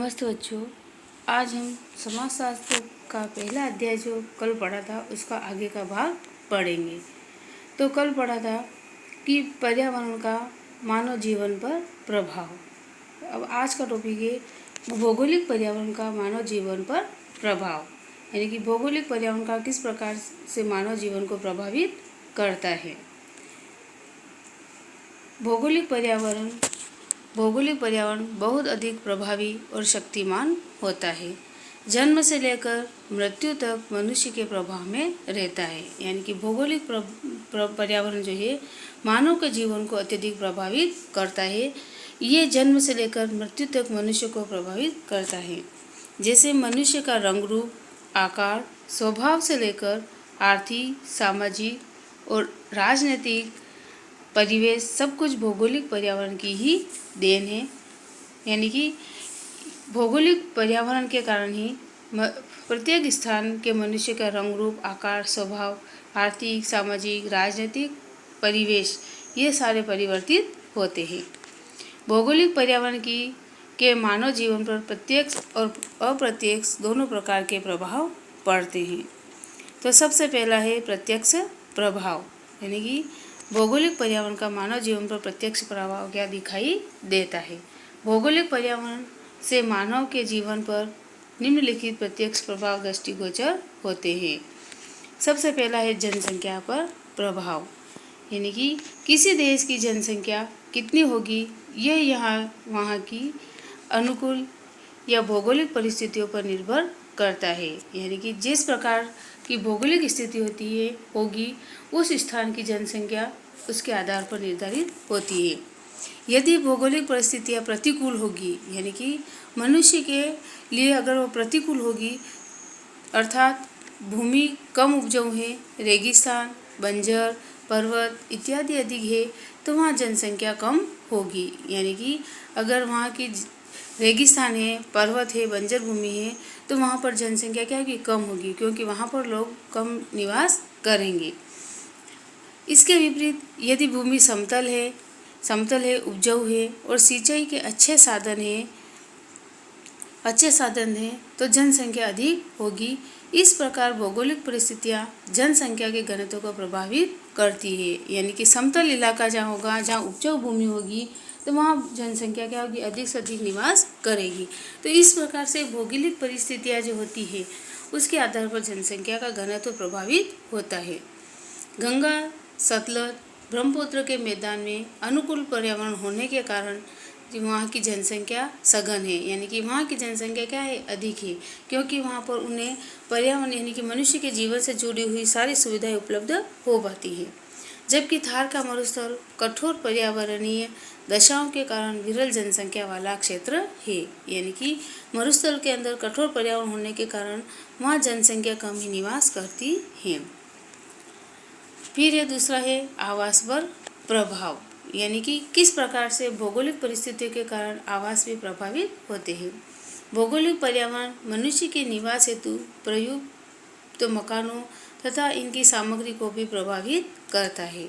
नमस्ते बच्चों। आज हम समाजशास्त्र का पहला अध्याय जो कल पढ़ा था उसका आगे का भाग पढ़ेंगे। तो कल पढ़ा था कि पर्यावरण का मानव जीवन पर प्रभाव। अब आज का टॉपिक है भौगोलिक पर्यावरण का मानव जीवन पर प्रभाव, यानी कि भौगोलिक पर्यावरण का किस प्रकार से मानव जीवन को प्रभावित करता है। भौगोलिक पर्यावरण बहुत अधिक प्रभावी और शक्तिमान होता है। जन्म से लेकर मृत्यु तक मनुष्य के प्रभाव में रहता है, यानी कि भौगोलिक पर्यावरण जो है मानव के जीवन को अत्यधिक प्रभावित करता है। ये जन्म से लेकर मृत्यु तक मनुष्य को प्रभावित करता है। जैसे मनुष्य का रंग रूप, आकार, स्वभाव से लेकर आर्थिक, सामाजिक और राजनीतिक परिवेश सब कुछ भौगोलिक पर्यावरण की ही देन है। यानी कि भौगोलिक पर्यावरण के कारण ही प्रत्येक स्थान के मनुष्य का रंग रूप, आकार, स्वभाव, आर्थिक, सामाजिक, राजनीतिक परिवेश ये सारे परिवर्तित होते हैं। भौगोलिक पर्यावरण के मानव जीवन पर प्रत्यक्ष और अप्रत्यक्ष दोनों प्रकार के प्रभाव पड़ते हैं। तो सबसे पहला है प्रत्यक्ष प्रभाव, यानी कि भौगोलिक पर्यावरण का मानव जीवन पर प्रत्यक्ष प्रभाव क्या दिखाई देता है। भौगोलिक पर्यावरण से मानव के जीवन पर निम्नलिखित प्रत्यक्ष प्रभाव दृष्टिगोचर होते हैं। सबसे पहला है जनसंख्या पर प्रभाव, यानी कि किसी देश की जनसंख्या कितनी होगी यह यहाँ वहाँ की अनुकूल या भौगोलिक परिस्थितियों पर निर्भर करता है। यानी कि जिस प्रकार की भौगोलिक स्थिति होगी उस स्थान की जनसंख्या उसके आधार पर निर्धारित होती है। यदि भौगोलिक परिस्थितियाँ प्रतिकूल होगी, यानी कि मनुष्य के लिए अगर वो प्रतिकूल होगी, अर्थात भूमि कम उपजाऊ है, रेगिस्तान, बंजर, पर्वत इत्यादि अधिक है, तो वहाँ जनसंख्या कम होगी। यानी कि अगर वहाँ की रेगिस्तान है, पर्वत है, बंजर भूमि है, तो वहाँ पर जनसंख्या क्या होगी, कम होगी, क्योंकि वहाँ पर लोग कम निवास करेंगे। इसके विपरीत यदि भूमि समतल है, उपजाऊ है और सिंचाई के अच्छे साधन हैं, तो जनसंख्या अधिक होगी। इस प्रकार भौगोलिक परिस्थितियाँ जनसंख्या के घनत्व को प्रभावित करती है। यानी कि समतल इलाका जहाँ होगा, जहाँ उपजाऊ भूमि होगी, तो वहाँ जनसंख्या क्या होगी, अधिक से अधिक निवास करेगी। तो इस प्रकार से भौगोलिक परिस्थितियाँ जो होती है उसके आधार पर जनसंख्या का घनत्व प्रभावित होता है। गंगा, सतलज, ब्रह्मपुत्र के मैदान में अनुकूल पर्यावरण होने के कारण वहाँ की जनसंख्या सघन है, यानी कि वहाँ की जनसंख्या क्या है, अधिक है, क्योंकि वहाँ पर उन्हें पर्यावरण यानी कि मनुष्य के जीवन से जुड़ी हुई सारी सुविधाएं उपलब्ध हो पाती है। जबकि थार का मरुस्थल कठोर पर्यावरणीय दशाओं के कारण विरल जनसंख्या वाला क्षेत्र है। यानी कि मरुस्थल के अंदर कठोर पर्यावरण होने के कारण वहाँ जनसंख्या कम ही निवास करती है। फिर ये दूसरा है आवास पर प्रभाव, यानी कि किस प्रकार से भौगोलिक परिस्थितियों के कारण आवास भी प्रभावित होते हैं। भौगोलिक पर्यावरण मनुष्य के निवास हेतु प्रयुक्त मकानों तथा इनकी सामग्री को भी प्रभावित करता है।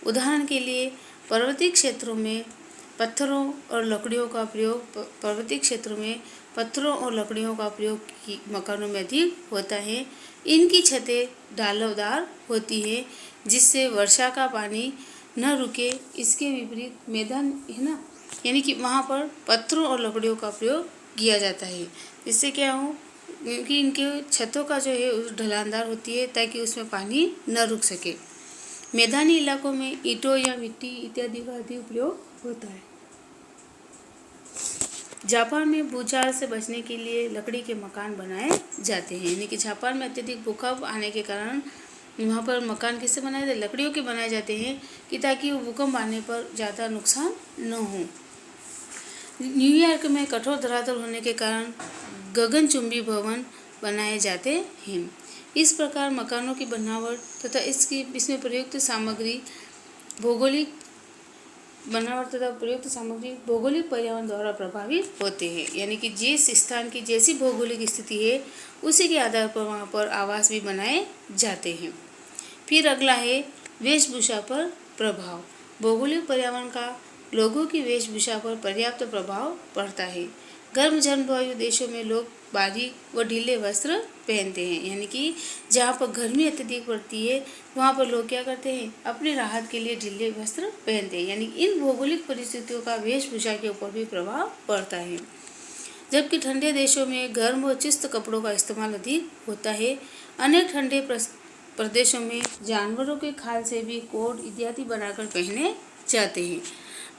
उदाहरण के लिए पर्वतीय क्षेत्रों में पत्थरों और लकड़ियों का प्रयोग मकानों में अधिक होता है। इनकी छतें ढालवदार होती है जिससे वर्षा का पानी न रुके। इसके विपरीत मैदान है ना, यानी कि वहाँ पर पत्थरों और लकड़ियों का प्रयोग किया जाता है। इससे क्या हो, क्योंकि इनके छतों का जो है ढलानदार होती है ताकि उसमें पानी न रुक सके। मैदानी इलाकों में ईंटों या मिट्टी इत्यादि का अधिक प्रयोग होता है। जापान में भूचाल से बचने के लिए लकड़ी के मकान बनाए जाते हैं, यानी कि जापान में अत्यधिक भूकंप आने के कारण वहाँ पर मकान किससे बनाए जाते हैं, लकड़ियों के बनाए जाते हैं कि ताकि वो भूकंप आने पर ज़्यादा नुकसान न हो। न्यूयॉर्क में कठोर धरातल होने के कारण गगनचुंबी भवन बनाए जाते हैं। इस प्रकार मकानों की बनावट तथा इसमें प्रयुक्त सामग्री भौगोलिक पर्यावरण द्वारा प्रभावित होते हैं। यानी कि जिस स्थान की जैसी भौगोलिक स्थिति है उसी के आधार पर वहाँ पर आवास भी बनाए जाते हैं। फिर अगला है वेशभूषा पर प्रभाव। भौगोलिक पर्यावरण का लोगों की वेशभूषा पर पर्याप्त प्रभाव पड़ता है। गर्म जलवायु देशों में लोग बारीक व ढीले वस्त्र पहनते हैं, यानी कि जहाँ पर गर्मी अत्यधिक पड़ती है वहाँ पर लोग क्या करते हैं, अपनी राहत के लिए ढीले वस्त्र पहनते हैं। यानी इन भौगोलिक परिस्थितियों का वेशभूषा के ऊपर भी प्रभाव पड़ता है। जबकि ठंडे देशों में गर्म व चुस्त कपड़ों का इस्तेमाल अधिक होता है। अनेक ठंडे प्रदेशों में जानवरों के खाल से भी कोट इत्यादि बनाकर पहने जाते हैं।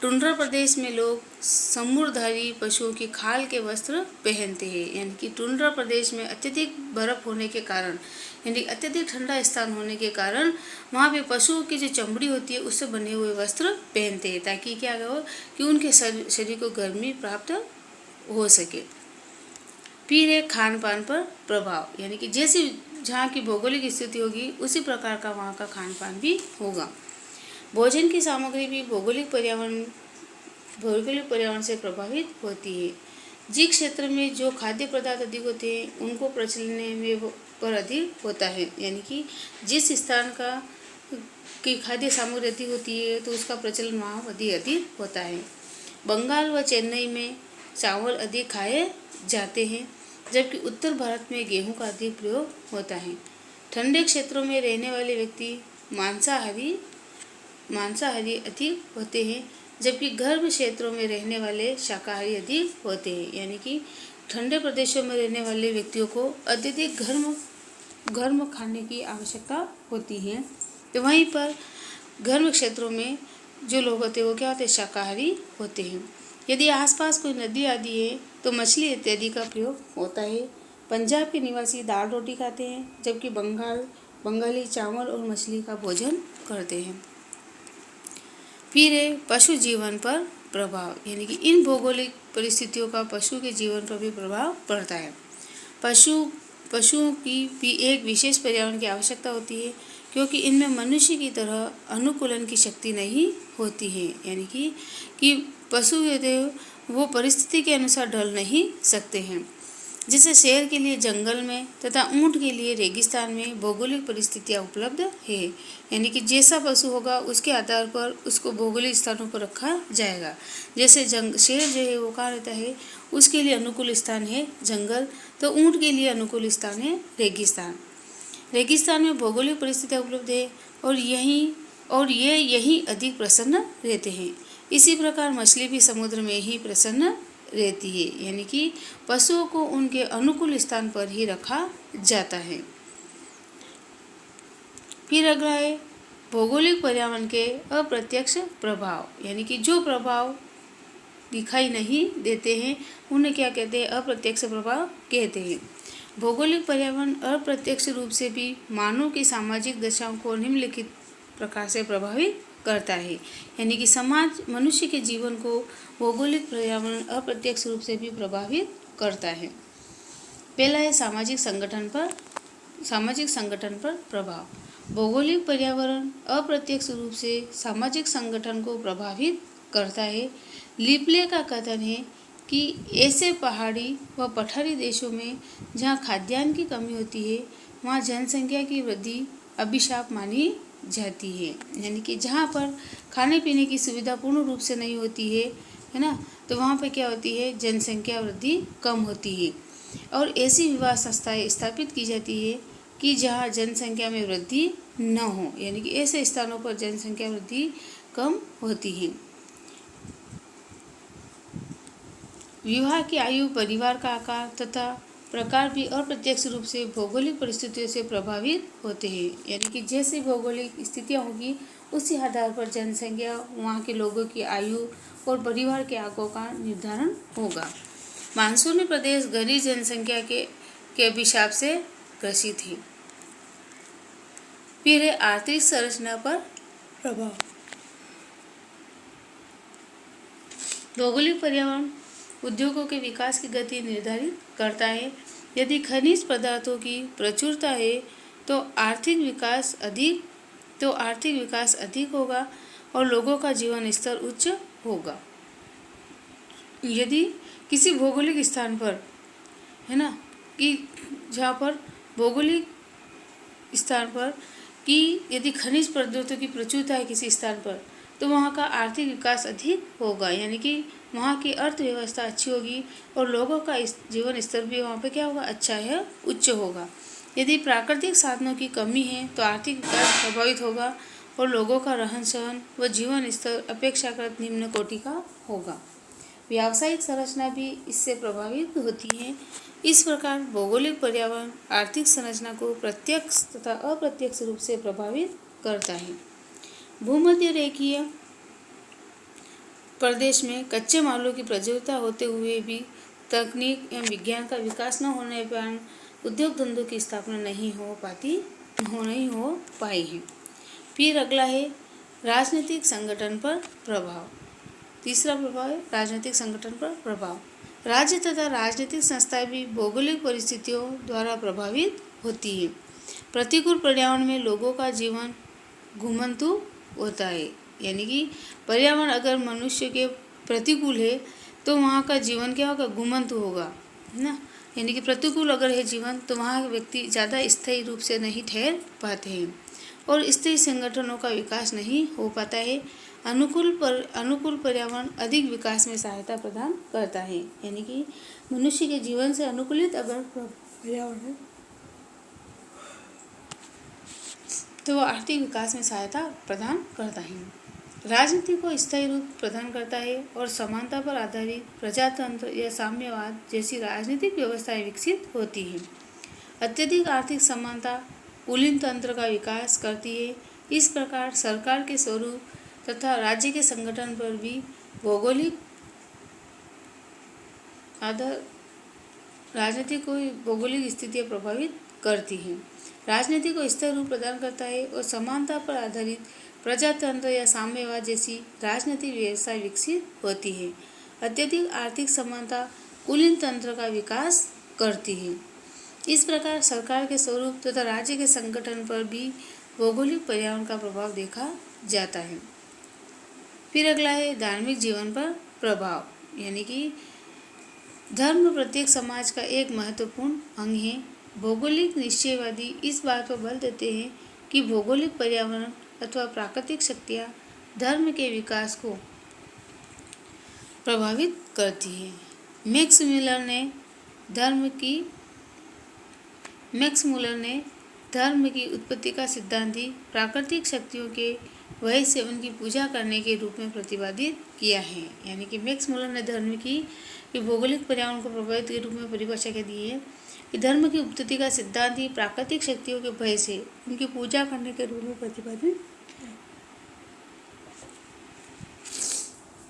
टुंड्रा प्रदेश में लोग समुद्रधारी पशुओं की खाल के वस्त्र पहनते हैं, यानी कि टुंड्रा प्रदेश में अत्यधिक बर्फ होने के कारण, यानी अत्यधिक ठंडा स्थान होने के कारण वहाँ पे पशुओं की जो चमड़ी होती है उससे बने हुए वस्त्र पहनते हैं, ताकि क्या हो कि उनके शरीर को गर्मी प्राप्त हो सके। फिर है खान पान पर प्रभाव, यानी कि जैसी जहाँ की भौगोलिक स्थिति होगी उसी प्रकार का वहाँ का खान पान भी होगा। भोजन की सामग्री भी भौगोलिक पर्यावरण से प्रभावित होती है। जिस क्षेत्र में जो खाद्य पदार्थ अधिक होते हैं उनको प्रचलने में पर अधिक होता है, यानी कि जिस स्थान का की खाद्य सामग्री अधिक होती है तो उसका प्रचलन वहाँ अधिक होता है। बंगाल व चेन्नई में चावल अधिक खाए जाते हैं, जबकि उत्तर भारत में गेहूं का अधिक प्रयोग होता है। ठंडे क्षेत्रों में रहने वाले व्यक्ति मांसाहारी अधिक होते हैं, जबकि गर्म क्षेत्रों में रहने वाले शाकाहारी अधिक होते हैं। यानी कि ठंडे प्रदेशों में रहने वाले व्यक्तियों को अत्यधिक गर्म खाने की आवश्यकता होती है, तो वहीं पर गर्म क्षेत्रों में जो लोग होते हैं वो क्या होते हैं, शाकाहारी होते हैं। यदि आसपास कोई नदी आदि है तो मछली इत्यादि का प्रयोग होता है। पंजाब के निवासी दाल रोटी खाते हैं, जबकि बंगाली चावल और मछली का भोजन करते हैं। फिर है पशु जीवन पर प्रभाव, यानी कि इन भौगोलिक परिस्थितियों का पशु के जीवन पर भी प्रभाव पड़ता है। पशुओं की भी एक विशेष पर्यावरण की आवश्यकता होती है, क्योंकि इनमें मनुष्य की तरह अनुकूलन की शक्ति नहीं होती है। यानी कि पशु वो परिस्थिति के अनुसार ढल नहीं सकते हैं। जैसे शेर के लिए जंगल में तथा ऊंट के लिए रेगिस्तान में भौगोलिक परिस्थितियां उपलब्ध है, यानी कि जैसा पशु होगा उसके आधार पर उसको भौगोलिक स्थानों पर रखा जाएगा। जैसे शेर जो है वो कहाँ रहता है, उसके लिए अनुकूल स्थान है जंगल, तो ऊंट के लिए अनुकूल स्थान है रेगिस्तान। रेगिस्तान में भौगोलिक परिस्थितियाँ उपलब्ध है और ये यही अधिक प्रसन्न रहते हैं। इसी प्रकार मछली भी समुद्र में ही प्रसन्न रहती है, यानी कि पशुओं को उनके अनुकूल स्थान पर ही रखा जाता है। फिर अगला है भौगोलिक पर्यावरण के अप्रत्यक्ष प्रभाव, यानी कि जो प्रभाव दिखाई नहीं देते हैं उन्हें क्या कहते हैं, अप्रत्यक्ष प्रभाव कहते हैं। भौगोलिक पर्यावरण अप्रत्यक्ष रूप से भी मानव की सामाजिक दशाओं को निम्नलिखित प्रकार से प्रभावित करता है, यानी कि मनुष्य के जीवन को भौगोलिक पर्यावरण अप्रत्यक्ष रूप से भी प्रभावित करता है। पहला है सामाजिक संगठन पर प्रभाव। भौगोलिक पर्यावरण अप्रत्यक्ष रूप से सामाजिक संगठन को प्रभावित करता है। लिपले का कथन है कि ऐसे पहाड़ी व पठारी देशों में जहाँ खाद्यान्न की कमी होती है वहाँ जनसंख्या की वृद्धि अभिशाप मानी जाती है, यानी कि जहाँ पर खाने पीने की सुविधा पूर्ण रूप से नहीं होती है ना, तो वहाँ पर क्या होती है, जनसंख्या वृद्धि कम होती है। और ऐसी विवाह संस्थाएं स्थापित की जाती है कि जहाँ जनसंख्या में वृद्धि न हो, यानी कि ऐसे स्थानों पर जनसंख्या वृद्धि कम होती है। विवाह की आयु, परिवार का आकार तथा प्रकार भी अप्रत्यक्ष रूप से भौगोलिक परिस्थितियों से प्रभावित होते हैं, यानी कि जैसी भौगोलिक स्थितियाँ होगी उसी आधार पर जनसंख्या, वहाँ के लोगों की आयु और परिवार के आंकड़ों का निर्धारण होगा। मानसूनी प्रदेश घनी जनसंख्या के अभिशाप से ग्रसित है। फिर है आर्थिक संरचना पर प्रभाव। भौगोलिक पर्यावरण उद्योगों के विकास की गति निर्धारित करता है। यदि खनिज पदार्थों की प्रचुरता है तो आर्थिक विकास अधिक होगा और लोगों का जीवन स्तर उच्च होगा। यदि किसी भौगोलिक स्थान पर है ना, कि जहाँ पर भौगोलिक स्थान पर कि यदि खनिज पदार्थों की प्रचुरता है किसी स्थान पर, तो वहाँ का आर्थिक विकास अधिक होगा, यानी कि वहाँ की अर्थव्यवस्था अच्छी होगी और लोगों का जीवन स्तर भी वहाँ पे क्या होगा, अच्छा है, उच्च होगा। यदि प्राकृतिक साधनों की कमी है तो आर्थिक विकास प्रभावित होगा और लोगों का रहन सहन व जीवन स्तर अपेक्षाकृत निम्न कोटि का होगा। व्यावसायिक संरचना भी इससे प्रभावित होती है। इस प्रकार भौगोलिक पर्यावरण आर्थिक संरचना को प्रत्यक्ष तथा अप्रत्यक्ष रूप से प्रभावित करता है। भूमध्य रेखीय प्रदेश में कच्चे मालों की प्रचुरता होते हुए भी तकनीक एवं विज्ञान का विकास न होने के कारण उद्योग धंधों की स्थापना नहीं हो पाई है। फिर अगला है राजनीतिक संगठन पर प्रभाव। तीसरा प्रभाव है राजनीतिक संगठन पर प्रभाव। राज्य तथा राजनीतिक संस्थाएं भी भौगोलिक परिस्थितियों द्वारा प्रभावित होती है। प्रतिकूल पर्यावरण में लोगों का जीवन घुमंतु होता है, यानी कि पर्यावरण अगर मनुष्य के प्रतिकूल है तो वहाँ का जीवन क्या होगा, घुमंतु होगा, है ना। यानी कि प्रतिकूल अगर है जीवन तो वहाँ व्यक्ति ज़्यादा स्थायी रूप से नहीं ठहर पाते हैं और स्थायी संगठनों का विकास नहीं हो पाता है। अनुकूल पर्यावरण अधिक विकास में सहायता प्रदान करता है, यानी कि मनुष्य के जीवन से अनुकूलित अगर पर्यावरण है तो वह आर्थिक विकास में सहायता प्रदान करता है। राजनीति को स्थायी रूप प्रदान करता है और समानता पर आधारित प्रजातंत्र या साम्यवाद जैसी राजनीतिक व्यवस्थाएं विकसित होती हैं। अत्यधिक आर्थिक समानता कुलीन तंत्र का विकास करती है। इस प्रकार सरकार के स्वरूप तथा राज्य के संगठन पर भी भौगोलिक आधार राजनीति को भौगोलिक स्थितियाँ प्रभावित करती हैं। राजनीति को स्थायी रूप प्रदान करता है और समानता पर आधारित प्रजातंत्र या साम्यवाद जैसी राजनीतिक व्यवस्था विकसित होती है। अत्यधिक आर्थिक समानता कुलीन तंत्र का विकास करती है। इस प्रकार सरकार के स्वरूप तथा राज्य के संगठन पर भी भौगोलिक पर्यावरण का प्रभाव देखा जाता है। फिर अगला है धार्मिक जीवन पर प्रभाव, यानी कि धर्म प्रत्येक समाज का एक महत्वपूर्ण अंग है। भौगोलिक निश्चयवादी इस बात पर बल देते हैं कि भौगोलिक पर्यावरण अथवा प्राकृतिक शक्तियाँ धर्म के विकास को प्रभावित करती है। मैक्स मुलर ने धर्म की उत्पत्ति का सिद्धांत ही प्राकृतिक शक्तियों के वजह से उनकी पूजा करने के रूप में प्रतिपादित किया है। यानी कि मैक्स मुलर ने धर्म की भौगोलिक पर्यावरण को प्रभावित के रूप में परिभाषा क्या दी है कि धर्म की उत्पत्ति का सिद्धांत ही प्राकृतिक शक्तियों के भय से उनकी पूजा करने के रूप में प्रतिपादित।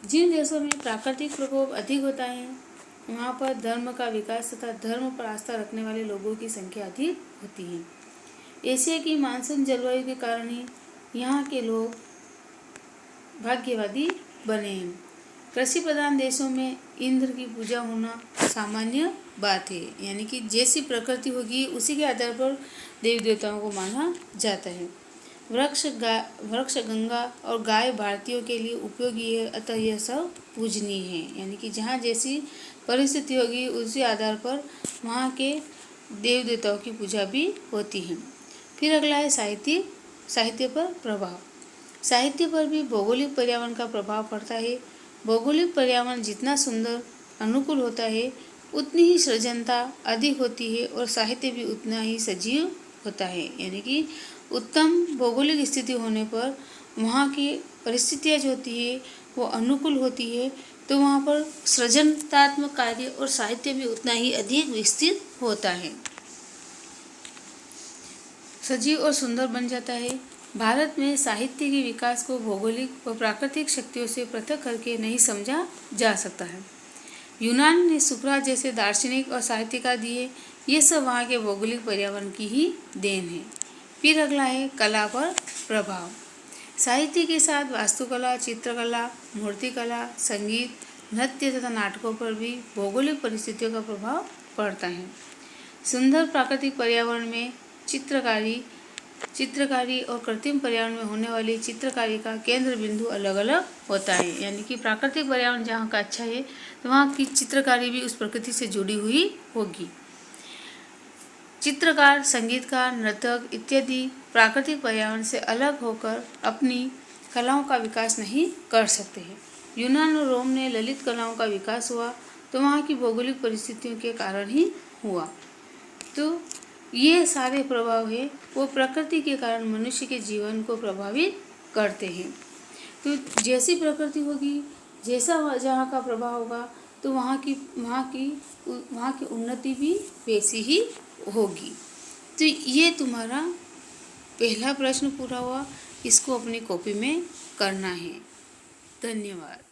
जिन देशों में प्राकृतिक प्रकोप अधिक होता है वहाँ पर धर्म का विकास तथा धर्म पर आस्था रखने वाले लोगों की संख्या अधिक होती है। एशिया की मानसून जलवायु के कारण ही यहाँ के लोग भाग्यवादी बने हैं। कृषि प्रधान देशों में इंद्र की पूजा होना सामान्य बात है, यानी कि जैसी प्रकृति होगी उसी के आधार पर देवी देवताओं को माना जाता है। वृक्ष गंगा और गाय भारतीयों के लिए उपयोगी है, अतः यह सब पूजनीय है। यानी कि जहाँ जैसी परिस्थिति होगी उसी आधार पर वहाँ के देव देवताओं की पूजा भी होती है। फिर अगला है साहित्य पर प्रभाव। साहित्य पर भी भौगोलिक पर्यावरण का प्रभाव पड़ता है। भौगोलिक पर्यावरण जितना सुंदर अनुकूल होता है उतनी ही सृजनता अधिक होती है और साहित्य भी उतना ही सजीव होता है। यानी कि उत्तम भौगोलिक स्थिति होने पर वहाँ की परिस्थितियाँ जो होती है वो अनुकूल होती है, तो वहाँ पर सृजनात्मक कार्य और साहित्य भी उतना ही अधिक विकसित होता है, सजीव और सुंदर बन जाता है। भारत में साहित्य के विकास को भौगोलिक व प्राकृतिक शक्तियों से पृथक करके नहीं समझा जा सकता है। यूनान ने सुकरात जैसे दार्शनिक और साहित्यकार दिए, ये सब वहाँ के भौगोलिक पर्यावरण की ही देन है। फिर अगला है कला पर प्रभाव। साहित्य के साथ वास्तुकला, चित्रकला, मूर्तिकला, संगीत, नृत्य तथा नाटकों पर भी भौगोलिक परिस्थितियों का प्रभाव पड़ता है। सुंदर प्राकृतिक पर्यावरण में चित्रकारी और कृत्रिम पर्यावरण में होने वाली चित्रकारी का केंद्र बिंदु अलग अलग होता है। यानी कि प्राकृतिक पर्यावरण जहाँ का अच्छा है तो वहाँ की चित्रकारी भी उस प्रकृति से जुड़ी हुई होगी। चित्रकार, संगीतकार, नर्तक इत्यादि प्राकृतिक पर्यावरण से अलग होकर अपनी कलाओं का विकास नहीं कर सकते हैं। यूनान और रोम में ललित कलाओं का विकास हुआ तो वहाँ की भौगोलिक परिस्थितियों के कारण ही हुआ। तो ये सारे प्रभाव है वो प्रकृति के कारण मनुष्य के जीवन को प्रभावित करते हैं। तो जैसी प्रकृति होगी, जैसा जहाँ का प्रभाव होगा, तो वहाँ की उन्नति भी वैसी ही होगी। तो ये तुम्हारा पहला प्रश्न पूरा हुआ। इसको अपनी कॉपी में करना है। धन्यवाद।